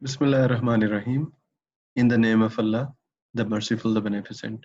Bismillah ar-Rahman ar-Rahim. In the name of Allah, the Merciful, the Beneficent.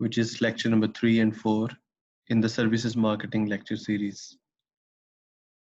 which is lecture number 3 and 4 in the services marketing lecture series.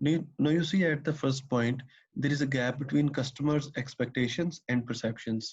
Now you see at the first point there is a gap between customers expectations and perceptions.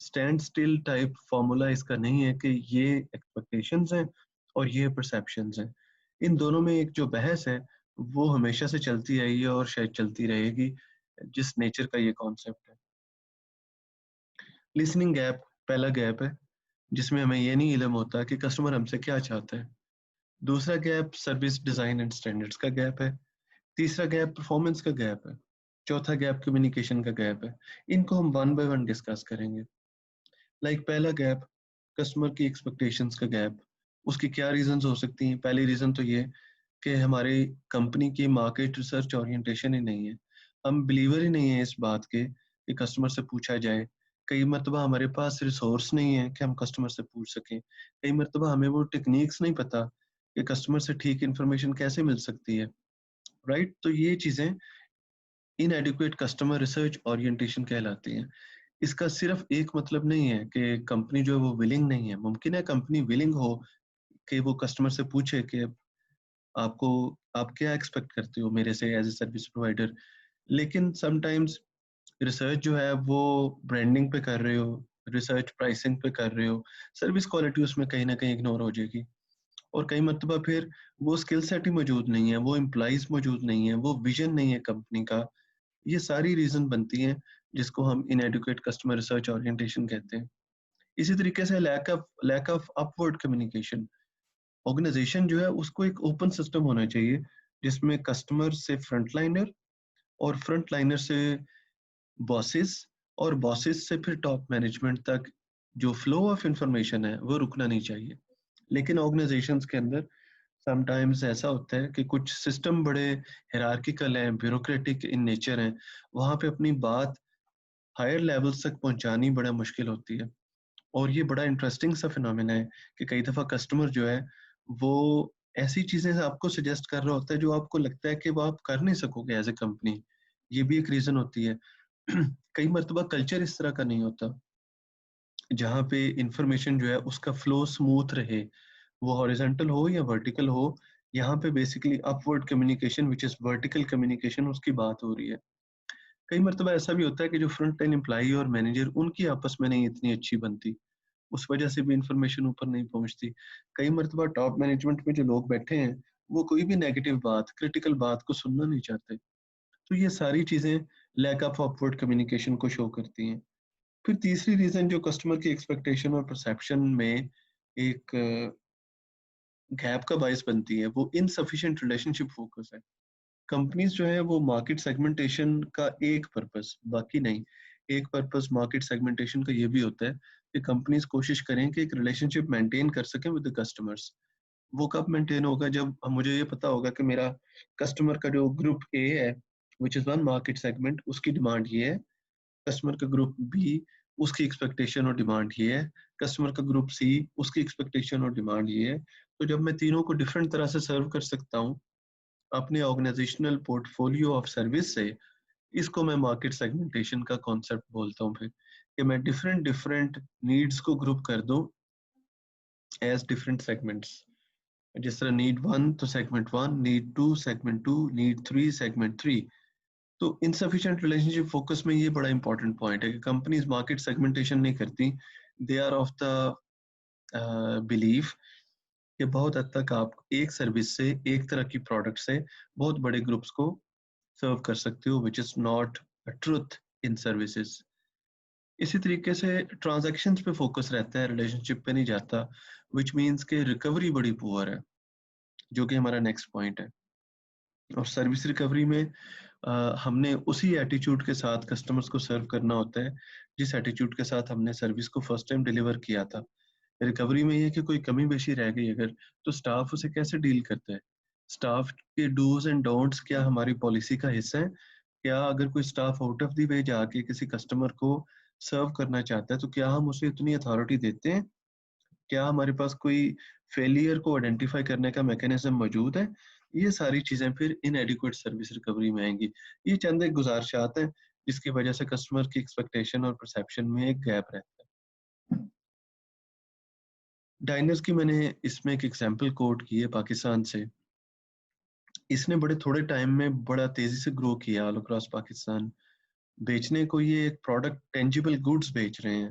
Stand still type formula اس کا نہیں ہے کہ یہ expectations ہیں اور یہ perceptions ہیں. ان دونوں میں ایک جو بحث ہے وہ ہمیشہ سے چلتی آئی ہے اور شاید چلتی رہے گی, جس نیچر کا یہ کانسیپٹ ہے. لسننگ گیپ پہلا گیپ ہے جس میں ہمیں یہ نہیں علم ہوتا کہ کسٹمر ہم سے کیا چاہتا ہے. دوسرا gap service design and standards کا گیپ ہے. تیسرا گیپ پرفارمنس کا گیپ ہے. چوتھا گیپ کمیونیکیشن کا گیپ ہے. ان کو ہم ون بائی ون ڈسکس کریں گے. لائک پہلا گیپ کسٹمر کی ایکسپیکٹیشنز کا گیپ. اس کی کیا ریزنز ہو سکتی ہیں؟ پہلی ریزن تو یہ کہ ہماری کمپنی کی مارکیٹ ریسرچ اورینٹیشن ہی نہیں ہے. ہم بلیور ہی نہیں ہیں اس بات کے کہ کسٹمر سے پوچھا جائے. کئی مرتبہ ہمارے پاس ریسورس نہیں ہے کہ ہم کسٹمر سے پوچھ سکیں. کئی مرتبہ ہمیں وہ ٹیکنیکس نہیں پتا کہ کسٹمر سے ٹھیک انفارمیشن کیسے مل سکتی ہے. رائٹ, تو یہ چیزیں ان ایڈیکویٹ کسٹمر ریسرچ اورینٹیشن کہلاتی ہیں. اس کا صرف ایک مطلب نہیں ہے کہ کمپنی جو ہے وہ ولنگ نہیں ہے. ممکن ہے کمپنی ولنگ ہو کہ وہ کسٹمر سے پوچھے کہ آپ کیا ایکسپیکٹ کرتے ہو میرے سے ایز اے سروس پرووائڈر, لیکن سم ٹائمز ریسرچ جو ہے وہ برانڈنگ پہ کر رہے ہو, ریسرچ پرائسنگ پہ کر رہے ہو, سروس کوالٹی اس میں کہیں نہ کہیں اگنور ہو جائے گی. اور کئی مرتبہ پھر وہ اسکل سیٹ ہی موجود نہیں ہے, وہ امپلائیز موجود نہیں ہے, وہ ویژن نہیں ہے کمپنی کا. یہ ساری ریزن بنتی ہیں جس کو ہم انیڈوکیٹ کسٹمر ریسرچ اورینٹیشن کہتے ہیں. اسی طریقے سے lack of upward communication. Organisation جو ہے اس کو ایک اوپن سسٹم ہونا چاہیے جس میں کسٹمر سے فرنٹ لائنر اور فرنٹ لائنر سے باسز اور باسز سے پھر ٹاپ مینجمنٹ تک جو فلو آف انفارمیشن ہے وہ رکنا نہیں چاہیے. لیکن آرگنائزیشنز کے اندر سم ٹائمز ایسا ہوتا ہے کہ کچھ سسٹم بڑے ہیرارکیکل ہیں, بیوروکریٹک ان نیچر ہیں, وہاں پہ اپنی بات ہائر لیولز تک پہنچانی بڑا مشکل ہوتی ہے. اور یہ بڑا انٹرسٹنگ سا فینومینا ہے کہ کئی دفعہ کسٹمر جو ہے وہ ایسی چیزیں آپ کو سجیسٹ کر رہا ہوتا ہے جو آپ کو لگتا ہے کہ وہ آپ کر نہیں سکو گے ایز اے کمپنی. یہ بھی ایک ریزن ہوتی ہے. کئی مرتبہ کلچر اس طرح کا نہیں ہوتا جہاں پہ انفارمیشن جو ہے اس کا فلو سموتھ رہے, وہ ہاریزونٹل ہو یا ورٹیکل ہو. یہاں پہ basically upward communication which is vertical communication اس کی بات ہو رہی ہے. کئی مرتبہ ایسا بھی ہوتا ہے کہ جو فرنٹ لائن امپلائی اور مینیجر ان کی آپس میں نہیں اتنی اچھی بنتی, اس وجہ سے بھی انفارمیشن اوپر نہیں پہنچتی. کئی مرتبہ ٹاپ مینجمنٹ میں جو لوگ بیٹھے ہیں وہ کوئی بھی نیگیٹو بات, کریٹیکل بات کو سننا نہیں چاہتے. تو یہ ساری چیزیں لیک آف اپورڈ کمیونیکیشن کو شو کرتی ہیں. پھر تیسری ریزن جو کسٹمر کی ایکسپیکٹیشن اور پرسیپشن میں ایک گیپ کا باعث بنتی ہے وہ انسفیشینٹ ریلیشن شپ فوکس ہے. کمپنیز جو ہے وہ مارکیٹ سیگمنٹیشن کا ایک پرپس, باقی نہیں, ایک پرپس مارکیٹ سیگمنٹیشن کا یہ بھی ہوتا ہے کہ کمپنیز کوشش کریں کہ ایک ریلیشن شپ مینٹین کر سکیں ود دا کسٹمرس. وہ کب مینٹین ہوگا؟ جب مجھے یہ پتا ہوگا کہ میرا کسٹمر کا جو گروپ اے ہے وچ از ون مارکیٹ سیگمنٹ, اس کی ڈیمانڈ یہ ہے. کسٹمر کا گروپ بی, اس کی ایکسپیکٹیشن اور ڈیمانڈ یہ ہے. کسٹمر کا گروپ سی, اس کی ایکسپیکٹیشن اور ڈیمانڈ یہ ہے. تو جب میں تینوں کو ڈفرینٹ طرح سے سرو کر سکتا ہوں اپنے organisational portfolio of service سے, اس کو میں مارکیٹ سیگمنٹیشن کا کانسیپٹ بولتا ہوں. پھر کہ میں ڈفرینٹ نیڈس کو گروپ کر دوں ایز ڈفرینٹ سیگمنٹس. جس طرح نیڈ 1 تو segment 1, need 2 segment 2, need 3 segment 3. تو انسفیشینٹ ریلیشن شپ فوکس میں یہ بڑا امپورٹنٹ پوائنٹ ہے کہ کمپنیز مارکیٹ سیگمنٹیشن نہیں کرتی. They are of the belief کہ بہت حد تک آپ ایک سروس سے, ایک طرح کی پروڈکٹ سے بہت بڑے گروپس کو سرو کر سکتے ہو, which is not a truth in services. اسی طریقے سے ٹرانزیکشنز پہ فوکس رہتا ہے, ریلیشن شپ پہ نہیں جاتا, which means کہ ریکوری بڑی پور ہے, جو کہ ہمارا نیکسٹ پوائنٹ ہے. اور سروس ریکوری میں ہم نے اسی ایٹیچیوڈ کے ساتھ کسٹمرز کو سرو کرنا ہوتا ہے جس ایٹیچیوڈ کے ساتھ ہم نے سروس کو فرسٹ ٹائم ڈیلیور کیا تھا. ریکوری میں یہ کہ کوئی کمی بیشی رہ گئی اگر, تو سٹاف اسے کیسے ڈیل کرتا ہے, سٹاف کے ڈوز اینڈ ڈونٹس کیا ہماری پالیسی کا حصہ ہے. کیا اگر کوئی سٹاف آؤٹ آف دی وے جا کے کسی کسٹمر کو سرو کرنا چاہتا ہے تو کیا ہم اسے اتنی اتھارٹی دیتے ہیں؟ کیا ہمارے پاس کوئی فیلئر کو آئیڈینٹیفائی کرنے کا میکینزم موجود ہے؟ یہ ساری چیزیں پھر ان ایڈیکویٹ سروس ریکوری میں آئیں گی. یہ چند ایک گزارشات ہیں جس کی وجہ سے کسٹمر کی ایکسپیکٹیشن اور پرسیپشن میں ایک گیپ رہتا ہے. ڈائنرز کی میں نے اس میں ایک ایگزامپل کوٹ کی ہے پاکستان سے. اس نے بڑے تھوڑے ٹائم میں بڑا تیزی سے گرو کیا آل اکراس پاکستان. بیچنے کو یہ ایک پروڈکٹ ٹینجیبل گوڈز بیچ رہے ہیں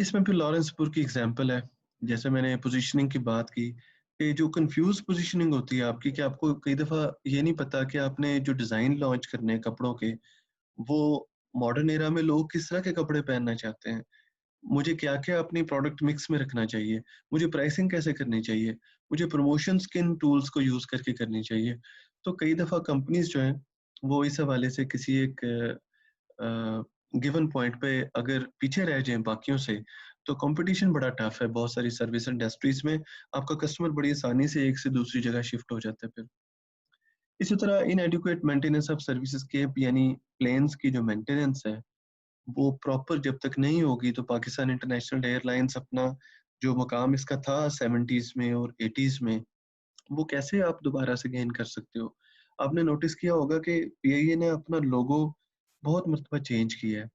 اس میں پھر لارنس پور کی ایگزامپل ہے. جیسے میں نے پوزیشننگ کی بات کی کہ جو کنفیوز پوزیشننگ ہوتی ہے آپ کی کہ آپ کو کئی دفعہ یہ نہیں پتا کہ آپ نے جو ڈیزائن لانچ کرنے ہیں کپڑوں کے وہ ماڈرن ایرا میں لوگ کس طرح کے کپڑے پہننا چاہتے ہیں, مجھے کیا کیا اپنی پروڈکٹ مکس میں رکھنا چاہیے, مجھے پرائسنگ کیسے کرنی چاہیے, مجھے پروموشنز کن ٹولز کو یوز کر کے کرنی چاہیے. تو کئی دفعہ کمپنیز جو ہیں وہ اس حوالے سے کسی ایک گیون پوائنٹ پہ اگر پیچھے رہ جائیں باقیوں سے تو کمپٹیشن بڑا ٹف ہے. بہت ساری سروس انڈسٹریز میں آپ کا کسٹمر بڑی آسانی سے ایک سے دوسری جگہ شفٹ ہو جاتا ہے. پھر اسی طرح ان ایڈیکویٹ مینٹیننس آف سروسز کے یعنی پلینس کی جو مینٹیننس ہے وہ پراپر جب تک نہیں ہوگی تو پاکستان انٹرنیشنل ایئر لائنس اپنا جو مقام اس کا تھا 70s میں اور 80s میں وہ کیسے آپ دوبارہ سے گین کر سکتے ہو. آپ نے نوٹس کیا ہوگا کہ پی آئی اے نے اپنا لوگو بہت مرتبہ چینج کیا ہے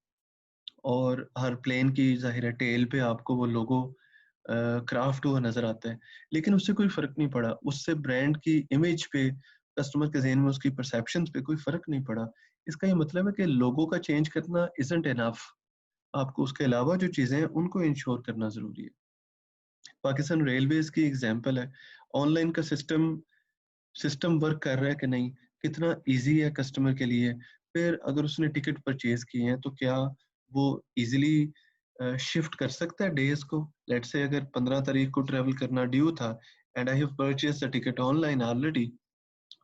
اور ہر پلین کی ظاہر ہے ٹیل پہ آپ کو وہ لوگو کرافٹ ہوا نظر آتا ہے, لیکن اس سے کوئی فرق نہیں پڑا, اس سے برانڈ کی امیج پہ کسٹمر کے ذہن میں اس کی پرسیپشنز پہ کوئی فرق نہیں پڑا. اس کا یہ مطلب ہے کہ لوگوں کا چینج کرنا isn't enough, آپ کو اس کے علاوہ جو چیزیں ہیں ان کو انشور کرنا ضروری ہے. پاکستان ریلویز کی ایگزامپل ہے, آن لائن کا سسٹم ورک کر رہا ہے کہ نہیں, کتنا ایزی ہے کسٹمر کے لیے. پھر اگر اس نے ٹکٹ پرچیز کی ہیں تو کیا وہ ایزیلی شفٹ کر سکتا ہے ڈیز کو. لیٹ سے اگر 15 تاریخ کو ٹریول کرنا ڈیو تھا and I have purchase the ticket on line already,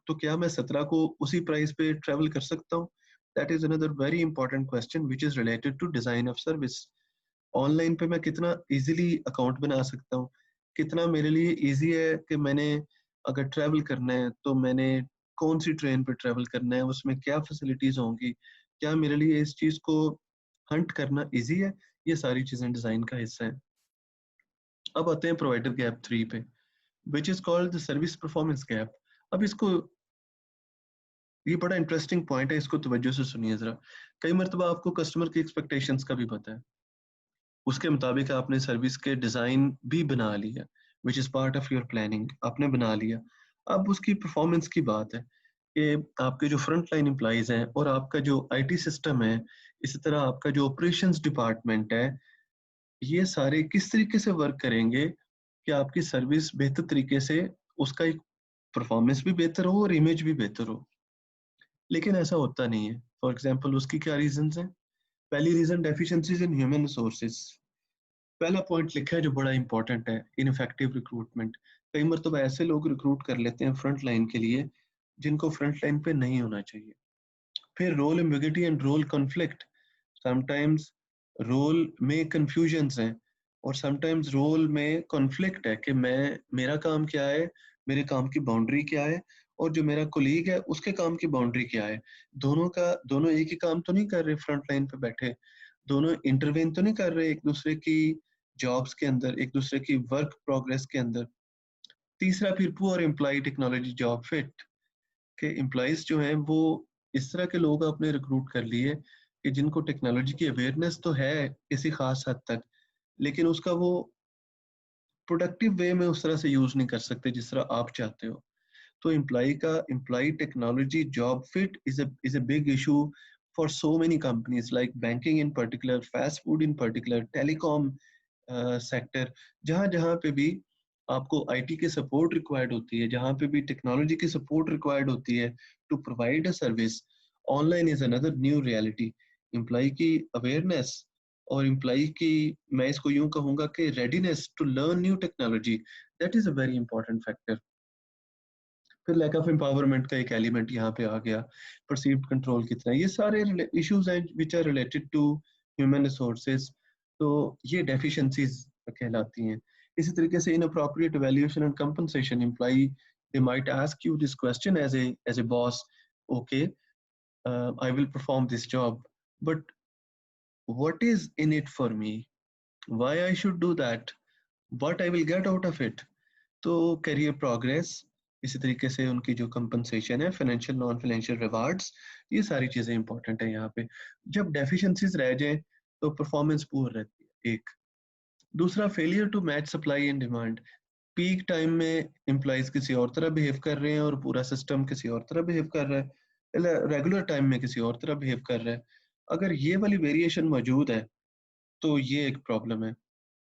تو کیا میں 17 کو اسی پرائز پہ ٹریول کر سکتا ہوں؟ That is another very important question which is related to design of service. On line پہ میں کتنا ایزیلی اکاؤنٹ بنا سکتا ہوں, کتنا میرے لیے ایزی ہے کہ میں نے اگر ٹریول کرنا ہے تو میں نے کون سی ٹرین پہ ٹریول کرنا ہے, اس میں کیا فیسلٹیز ہوں گی, کیا میرے لیے اس چیز کو ہنٹ کرنا ایزی ہے. یہ ساری چیزیں ڈیزائن کا حصہ ہیں. اب آتے ہیں پرووائڈر گیپ 3 پہ which is called the service performance gap. اب اس کو یہ بڑا انٹرسٹنگ پوائنٹ ہے, اس کو توجہ سے سنیے ذرا. کئی مرتبہ آپ کو کسٹمر کی ایکسپیکٹیشنز کا بھی پتہ ہے, اس کے مطابق آپ نے سروس کے ڈیزائن بھی بنا لیا which is part of your planning, آپ نے بنا لیا. اب اس کی پرفارمنس کی بات ہے کہ آپ کے جو فرنٹ لائن امپلائیز ہیں اور آپ کا جو آئی ٹی سسٹم ہے, اسی طرح آپ کا جو آپریشنز ڈپارٹمنٹ ہے, یہ سارے کس طریقے سے ورک کریں گے کہ آپ کی سروس بہتر طریقے سے اس کا ایک پرفارمنس بھی بہتر ہو اور امیج بھی بہتر ہو. لیکن ایسا ہوتا نہیں ہے. فار ایگزامپل اس کی کیا ریزنز ہیں؟ پہلی reason deficiencies in human resources. پہلا پوائنٹ لکھا ہے جو بڑا امپورٹنٹ ہے, انفیکٹو ریکروٹمنٹ. کئی مرتبہ ایسے لوگ ریکروٹ کر لیتے ہیں فرنٹ لائن کے لیے جن کو فرنٹ لائن پہ نہیں ہونا چاہیے. پھر role ambiguity and role conflict. Sometimes role میں کنفیوژنس ہیں اور سم ٹائمز رول میں کنفلکٹ ہے کہ میرا کام کیا ہے, میرے کام کی باؤنڈری کیا ہے, اور جو میرا کولیگ ہے اس کے کام کی باؤنڈری کیا ہے. دونوں ایک ہی کام تو نہیں کر رہے فرنٹ لائن پہ بیٹھے, دونوں انٹروین تو نہیں کر رہے ایک دوسرے کی جابس کے اندر, ایک دوسرے کی ورک پروگریس کے اندر. تیسرا پھر پور امپلائی ٹیکنالوجی جاب فٹ, کہ امپلائیز جو ہیں وہ اس طرح کے لوگ آپ نے ریکروٹ کر لیے کہ جن کو ٹیکنالوجی کی اویئرنیس تو ہے کسی خاص حد تک, لیکن اس کا وہ پروڈکٹیو وے میں اس طرح سے یوز نہیں کر سکتے جس طرح آپ چاہتے ہو. تو employee technology job fit is a big issue for so many companies like banking in particular, fast food in particular, telecom sector. جہاں پہ بھی آپ کو آئی ٹی کی سپورٹ ریکوائرڈ ہوتی ہے, جہاں پہ بھی ٹیکنالوجی کی سپورٹ ریکوائرڈ ہوتی ہے to provide a service, online is اندر نیو ریالٹی. امپلائی کی اویئرنیس اور امپلائی کی, میں اس کو یوں کہوں گا کہ readiness to learn new technology, that is a very important factor. پھر لیک آف امپاورمنٹ کا ایک ایلیمنٹ یہاں پہ آ گیا, پرسیوڈ کنٹرول کتنا, یہ سارے ایشوز ہیں which are related to human resources. تو یہ ڈیفیشنسیز کہلاتی ہیں. اسی طریقے سے inappropriate evaluation and compensation. Employee they might ask you this question as a boss, okay, I will perform this job, but what is in it for me, why I should do that, what I will get out of it. تو career progress, اسی طریقے سے ان کی جو compensation ہے, financial non financial rewards, یہ ساری چیزیں امپورٹنٹ ہیں یہاں پہ. جب ڈیفیشنسیز رہ جائیں تو پرفارمنس پور رہتی ہے. ایک دوسرا failure to match supply and demand. Peak time میں امپلائیز کسی اور طرح بہیو کر رہے ہیں اور پورا سسٹم کسی اور طرح بہیو کر رہا ہے, ریگولر ٹائم میں کسی اور طرح بہیو کر رہا ہے. اگر یہ والی ویریشن موجود ہے تو یہ ایک پرابلم ہے.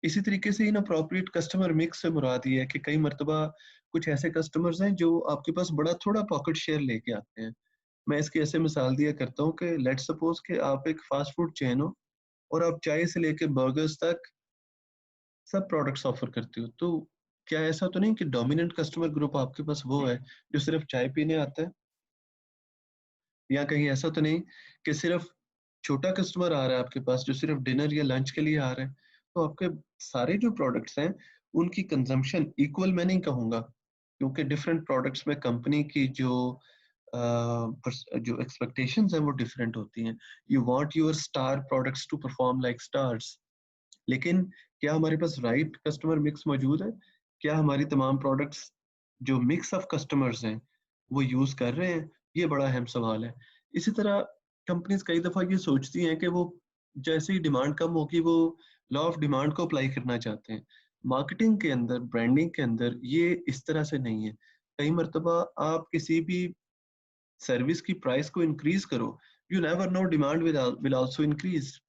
اسی طریقے سے اناپروپریٹ کسٹمر مکس سے مراد یہ ہے کہ کئی مرتبہ کچھ ایسے کسٹمرز ہیں جو آپ کے پاس بڑا تھوڑا پاکٹ شیئر لے کے آتے ہیں. میں اس کی ایسے مثال دیا کرتا ہوں کہ لیٹ سپوز کہ آپ ایک فاسٹ فوڈ چین ہو اور آپ چائے سے لے کے برگرز تک سب پروڈکٹس آفر کرتے ہو. تو کیا ایسا تو نہیں کہ ڈومیننٹ کسٹمر گروپ آپ کے پاس وہ ہے جو صرف چائے پینے آتا ہے؟ یا کہیں ایسا تو نہیں کہ صرف چھوٹا کسٹمر آ رہا ہے آپ کے پاس جو صرف ڈنر یا لنچ کے لیے آ رہا ہے؟ تو آپ کے سارے جو پروڈکٹس ہیں ان کی کنزمپشن ایکول میں نہیں کہوں گا، کیونکہ ڈفرینٹ پروڈکٹس میں کمپنی کی جو ایکسپیکٹیشنز ہیں وہ ڈفرینٹ ہوتی ہیں. You want your star products to perform like stars, لیکن کیا ہمارے پاس رائٹ کسٹمر مکس موجود ہے؟ کیا ہماری تمام پروڈکٹس جو مکس آف کسٹمرز ہیں وہ یوز کر رہے ہیں؟ یہ بڑا اہم سوال ہے. اسی طرح کمپنیز کئی دفعہ یہ سوچتی ہیں کہ وہ جیسے ہی ڈیمانڈ کم ہوگی وہ لا آف ڈیمانڈ کو اپلائی کرنا چاہتے ہیں. مارکیٹنگ کے اندر، برانڈنگ کے اندر یہ اس طرح سے نہیں ہے. کئی مرتبہ آپ کسی بھی سروس کی پرائس کو انکریز کرو، you never know demand will also increase.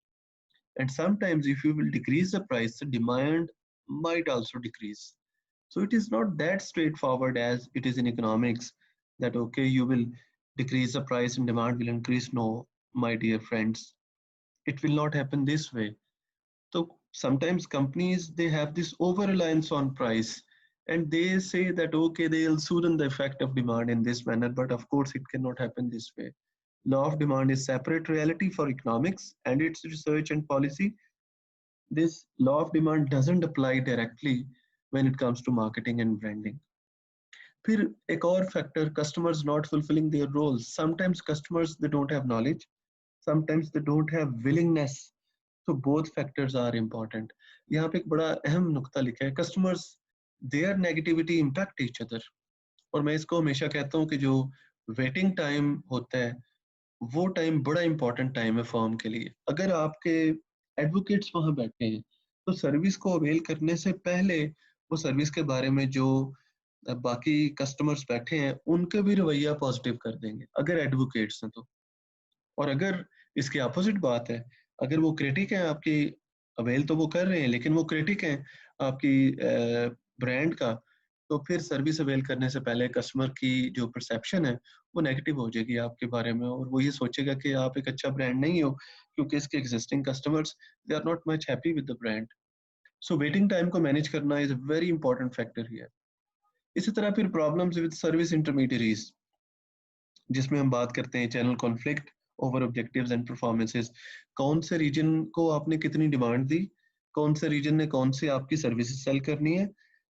And sometimes if you will decrease the price, the demand might also decrease. So it is not that straightforward as it is in economics that okay, you will decrease the price and demand will increase. No, my dear friends, it will not happen this way. So sometimes companies they have this over reliance on price and they say that okay, they'll smoothen the effect of demand in this manner, but of course it cannot happen this way. Law of demand is separate reality for economics and its research and policy. This law of demand doesn't apply directly when it comes to marketing and branding. پھر ایک اور factor customers not fulfilling their roles. Sometimes customers they don't have knowledge, sometimes they don't have willingness. So both factors are important. یہاں پہ ایک بڑا اہم نقطہ لکھا ہے customers their negativity impact each other. اور میں اس کو ہمیشہ کہتا ہوں کہ جو ویٹنگ ٹائم ہوتا ہے وہ ٹائم بڑا امپورٹنٹ ٹائم ہے فارم کے لیے. اگر آپ کے ایڈوکیٹس وہاں بیٹھے ہیں تو سروس کو اویل کرنے سے پہلے وہ سروس کے بارے میں جو باقی کسٹمرز بیٹھے ہیں ان کا بھی رویہ پازیٹیو کر دیں گے اگر ایڈوکیٹس ہیں تو. اور اگر اس کی اپوزٹ بات ہے، اگر وہ کریٹک ہیں آپ کی، اویل تو وہ کر رہے ہیں لیکن وہ کریٹک ہیں آپ کی برانڈ کا، تو پھر سروس اویل کرنے سے پہلے کسٹمر کی جو پرسیپشن ہے وہ نیگیٹو ہو جائے گی آپ کے بارے میں، اور وہ یہ سوچے گا کہ آپ ایک اچھا برانڈ نہیں ہو کیونکہ اس کے existing customers they are not much happy with the brand. So waiting time کو مینیج کرنا is a very important factor here. اسی طرح پھر پرابلمز ود سروس انٹرمیڈیریز، جس میں ہم بات کرتے ہیں channel conflict over objectives and performances. کون سے ریجن کو آپ نے کتنی ڈیمانڈ دی، کون سے ریجن نے کون سی آپ کی سروسز سیل کرنی ہے،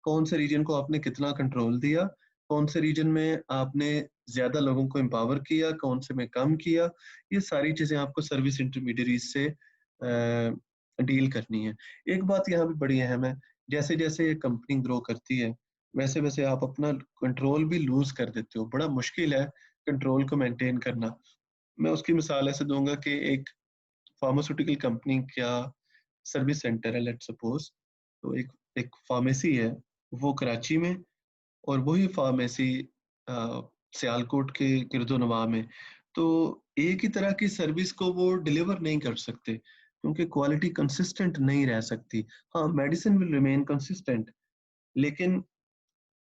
کون سے ریجن کو آپ نے کتنا کنٹرول دیا، کون سے ریجن میں آپ نے زیادہ لوگوں کو امپاور کیا، کون سے میں کم کیا. یہ ساری چیزیں آپ کو سروس انٹرمیڈیریز سے ڈیل کرنی ہے. ایک بات یہاں بھی بڑی اہم ہے، جیسے جیسے کمپنی گرو کرتی ہے ویسے ویسے آپ اپنا کنٹرول بھی لوز کر دیتے ہو. بڑا مشکل ہے کنٹرول کو مینٹین کرنا. میں اس کی مثال ایسے دوں گا کہ ایک فارماسیوٹیکل کمپنی کا سروس سینٹر ہے لیٹ سپوز، تو ایک فارمیسی ہے وہ کراچی میں اور وہی فارمیسی سیالکوٹ کے گرد و نواح میں. تو ایک ہی طرح کی سروس کو وہ ڈیلیور نہیں کر سکتے کیونکہ کوالٹی کنسسٹنٹ نہیں رہ سکتی. ہاں میڈیسن ول ریمین کنسسٹنٹ، لیکن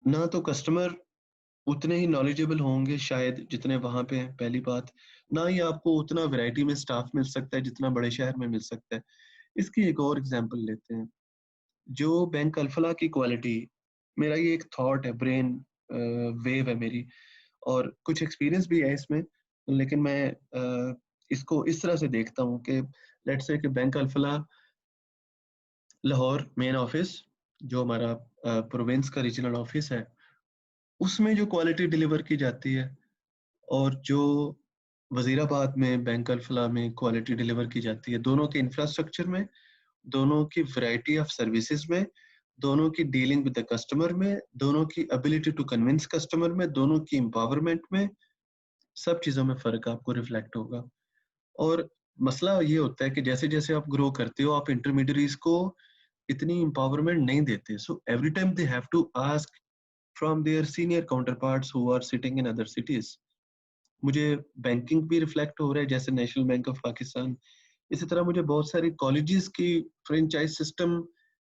نہ تو کسٹمر اتنے ہی نالجیبل ہوں گے شاید جتنے وہاں پہ ہیں، پہلی بات، نہ ہی آپ کو اتنا ویرائٹی میں سٹاف مل سکتا ہے جتنا بڑے شہر میں مل سکتا ہے. اس کی ایک اور اگزامپل لیتے ہیں، جو بینک الفلاح کی کوالٹی، میرا یہ ایک تھاٹ ہے، برین ویو ہے میری اور کچھ ایکسپیرینس بھی ہے اس میں، لیکن میں اس کو اس طرح سے دیکھتا ہوں کہ لیٹس سے کہ بینک الفلاح لاہور مین آفس جو ہمارا پروونس کا ریجنل آفس ہے اس میں جو کوالٹی ڈیلیور کی جاتی ہے اور جو وزیر آباد میں بینک الفلاح میں کوالٹی ڈیلیور کی جاتی ہے، دونوں کے انفراسٹرکچر میں، دونوں کی ورائٹی آف سروسز میں، دونوں کی ڈیلنگ ود دا کسٹمر میں، دونوں کی ابیلٹی ٹو کنونس کسٹمر میں، دونوں کی امپاورمنٹ میں، سب چیزوں میں فرق آپ کو ریفلیکٹ ہوگا. اور مسئلہ یہ ہوتا ہے کہ جیسے جیسے آپ گرو کرتے ہو آپ انٹرمیڈیریز کو اتنی امپاورمنٹ نہیں دیتے. So every time they have to ask from their senior counterparts who are sitting in other cities. مجھے بینکنگ بھی ریفلیکٹ ہو رہا ہے جیسے نیشنل بینک آف پاکستان، اسی طرح مجھے بہت ساری کالجز کی franchise system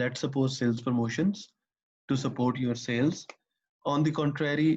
let's suppose, sales promotions to support your sales. On the contrary,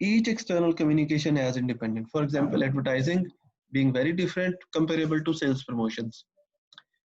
each external communication as independent. For example, advertising being very different comparable to sales promotions.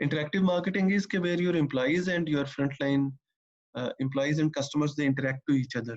Interactive marketing is where your employees and your frontline employees and customers they interact to each other.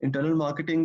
Internal marketing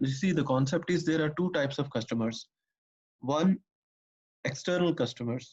you see the concept is there are two types of customers. One, external customers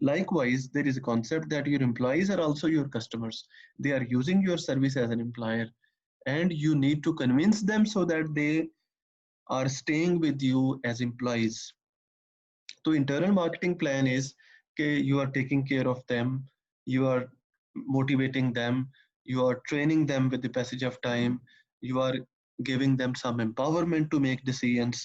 Likewise, there is a concept that your employees are also your customers. They are using your service as an employer, and you need to convince them so that they are staying with you as employees. So internal marketing plan is that you are taking care of them, you are motivating them, you are training them with the passage of time, you are giving them some empowerment to make decisions.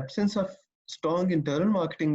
absence of strong internal marketing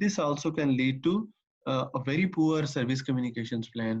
this also can lead to a very poor service communications plan.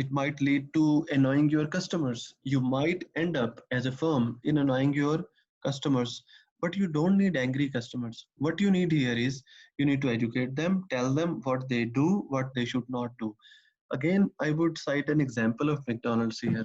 it might lead to annoying your customers. You might end up as a firm in annoying your customers, but you don't need angry customers. What you need here is you need to educate them, tell them what they do, what they should not do. Again, I would cite an example of McDonald's here.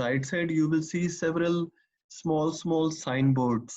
right side you will see several small signboards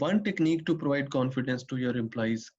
one technique to provide confidence to your employees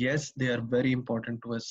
yes they are very important to us.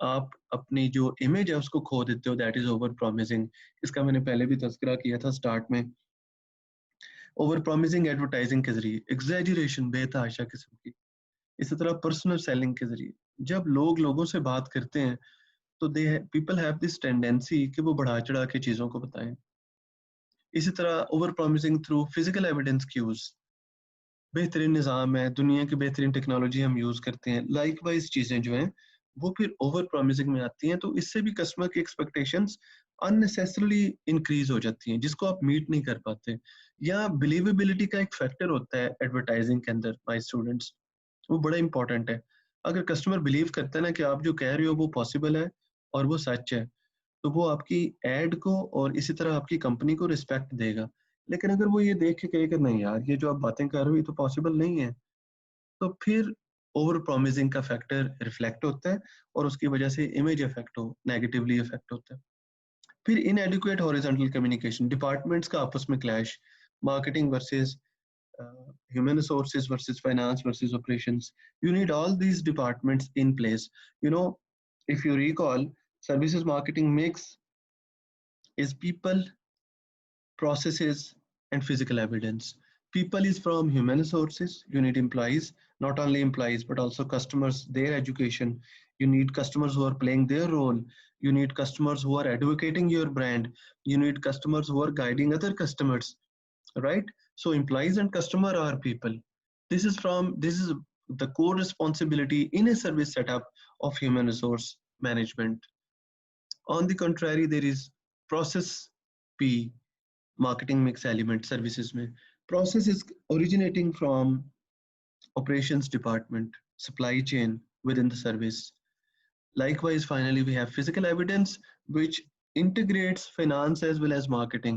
آپ اپنی جو image ہے اس کو کھو دیتے ہو, that is over promising. اس کا میں نے پہلے بھی تذکرہ کیا تھا سٹارٹ میں. اوور پرومسنگ ایڈورٹائزنگ کے ذریعے, ایگزیجریشن بے تحاشا قسم کی. اسی طرح پرسنل سیلنگ کے ذریعے, جب لوگ لوگوں سے بات کرتے ہیں تو پیپل ہیو دس ٹینڈنسی کہ وہ بڑھا چڑھا کے چیزوں کو بتائیں. اسی طرح over promising through physical evidence کی یوز, بہترین نظام ہے, دنیا کی بہترین ٹیکنالوجی ہم یوز کرتے ہیں, لائک وائز چیزیں جو ہیں وہ پھر اوور پرومسنگ میں آتی ہیں. تو اس سے بھی کسٹمر کی ایکسپیکٹیشنز اننیسیسریلی انکریز ہو جاتی ہیں, جس کو آپ میٹ نہیں کر پاتے. یا بلیویبلٹی کا ایک فیکٹر ہوتا ہے ایڈورٹائزنگ کے اندر مائی اسٹوڈنٹس, وہ بڑا امپورٹنٹ ہے. اگر کسٹمر بلیو کرتا ہے نا کہ آپ جو کہہ رہے ہو وہ پاسبل ہے اور وہ سچ ہے, تو وہ آپ کی ایڈ کو اور اسی طرح آپ کی کمپنی کو رسپیکٹ دے گا. لیکن اگر وہ یہ دیکھ کے کہے کہ نہیں یار یہ جو آپ باتیں کر رہے ہو یہ تو پاسبل نہیں ہے, تو پھر اوور پرومسنگ کا فیکٹر ریفلیکٹ ہوتا ہے اور اس کی وجہ سے امیج افیکٹ نیگیٹیولی افیکٹ ہوتا ہے. پھر inadequate horizontal communication, departments کا آپس میں clash, marketing versus human resources versus finance versus operations. You need all these departments in place. You know, if you recall, services marketing mix is people, processes, and physical evidence. People is from human resources. You need employees, not only employees but also customers, their education. You need customers who are playing their role. You need customers who are advocating your brand. You need customers who are guiding other customers, right? So employees and customer are people. This is the core responsibility in a service setup of human resource management. On the contrary, there is process P, marketing mix element services mein. Process is originating from operations department, supply chain within the service. Likewise, finally, we have physical evidence, which integrates finance as well as marketing.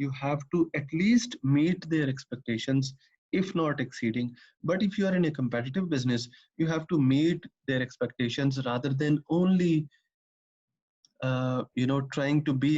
you have to at least meet their expectations, if not exceeding. But if you are in a competitive business, you have to meet their expectations rather than only trying to be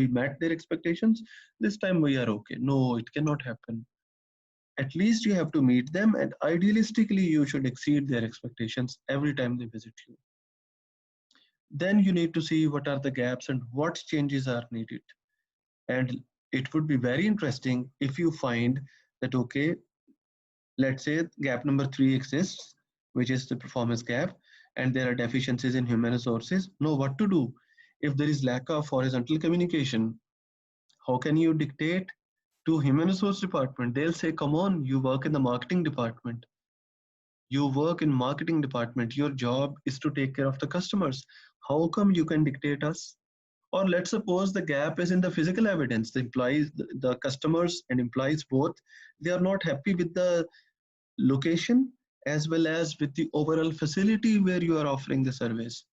we met their expectations, this time we are okay. No, it cannot happen. At least you have to meet them, and idealistically you should exceed their expectations every time they visit you. Then you need to see what are the gaps and what changes are needed. And it would be very interesting if you find that, okay, let's say gap number 3 exists, which is the performance gap, and there are deficiencies in human resources. Know what to do. If there is lack of horizontal communication, how can you dictate to human resource department? They'll say, come on, you work in the marketing department. You work in marketing department. Your job is to take care of the customers. How come you can dictate us? Or let's suppose the gap is in the physical evidence. The employees, the customers and employees both, they are not happy with the location as well as with the overall facility where you are offering the service.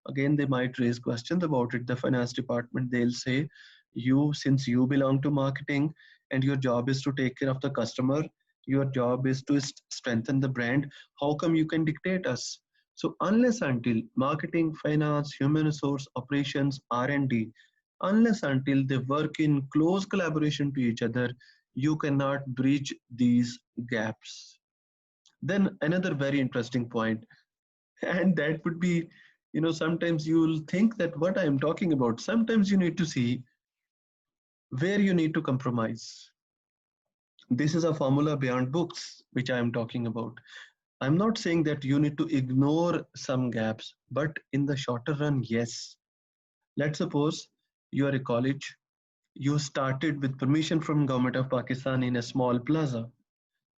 Again, they might raise questions about it. The finance department, they'll say, you, since you belong to marketing and your job is to take care of the customer, your job is to strengthen the brand, how come you can dictate us? So unless until marketing, finance, human resource, operations, R&D, unless until they work in close collaboration to each other, you cannot bridge these gaps. Then another very interesting point, and that would be, sometimes you'll think that what I am talking about, sometimes you need to see where you need to compromise. This is a formula beyond books which I am talking about. I'm not saying that you need to ignore some gaps, but in the shorter run, yes. Let's suppose you are a college, you started with permission from government of Pakistan in a small plaza.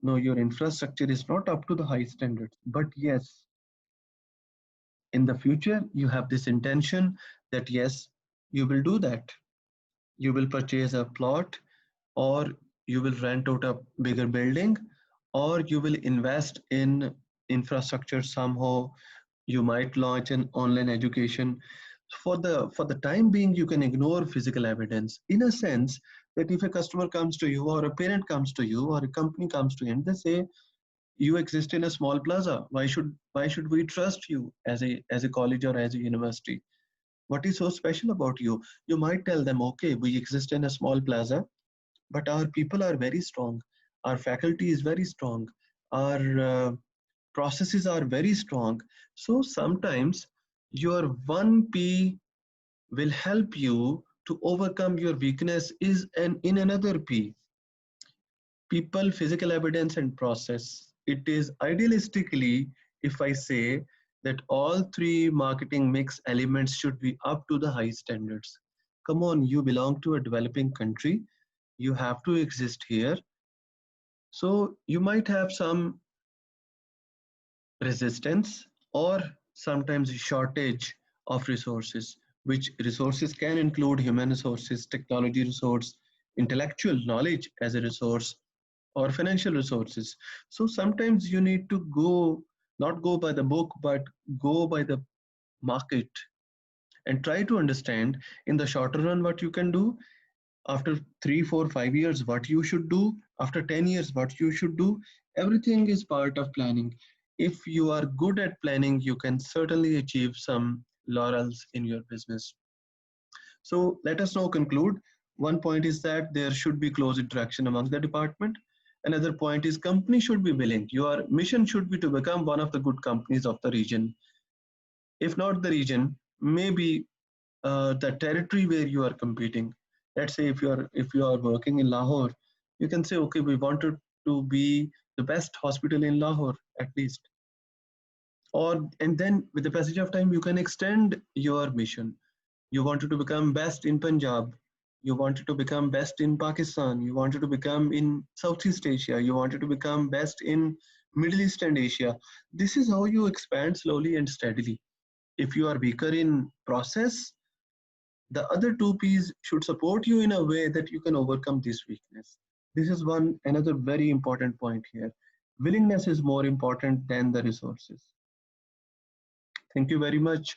No, your infrastructure is not up to the high standards, but yes, in the future you have this intention that yes, you will do that. You will purchase a plot, or you will rent out a bigger building, or you will invest in infrastructure somehow. You might launch an online education. For the time being, you can ignore physical evidence in a sense that if a customer comes to you, or a parent comes to you, or a company comes to you, and they say, you exist in a small plaza, why should we trust you as a college or as a university? What is so special about you? You might tell them, okay, we exist in a small plaza, but our people are very strong, our faculty is very strong, our processes are very strong. So sometimes your 1p will help you to overcome your weakness is in another p: people, physical evidence, and process. It is idealistically, if I say that all three marketing mix elements should be up to the high standards. Come on, you belong to a developing country, you have to exist here. So you might have some resistance or sometimes shortage of resources, which resources can include human resources, technology resource, intellectual knowledge as a resource, or financial resources. So sometimes you need to not go by the book, but go by the market and try to understand in the shorter run what you can do. After 3, 4, 5 years, what you should do. After 10 years, what you should do. Everything is part of planning. If you are good at planning, you can certainly achieve some laurels in your business. So let us now conclude. One point is that there should be close interaction among the department. Another point is company should be willing. Your mission should be to become one of the good companies of the region. If not the region, maybe the territory where you are competing. Let's say if you are working in Lahore, you can say, okay, we wanted to be the best hospital in Lahore at least. Or and then with the passage of time, you can extend your mission. You wanted to become best in Punjab. You wanted to become best in Pakistan. You wanted to become in Southeast Asia. You wanted to become best in Middle East and Asia. This is how you expand slowly and steadily. If you are weaker in process, the other two P's should support you in a way that you can overcome this weakness. This is another very important point here. Willingness is more important than the resources. Thank you very much.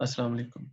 السلام علیکم.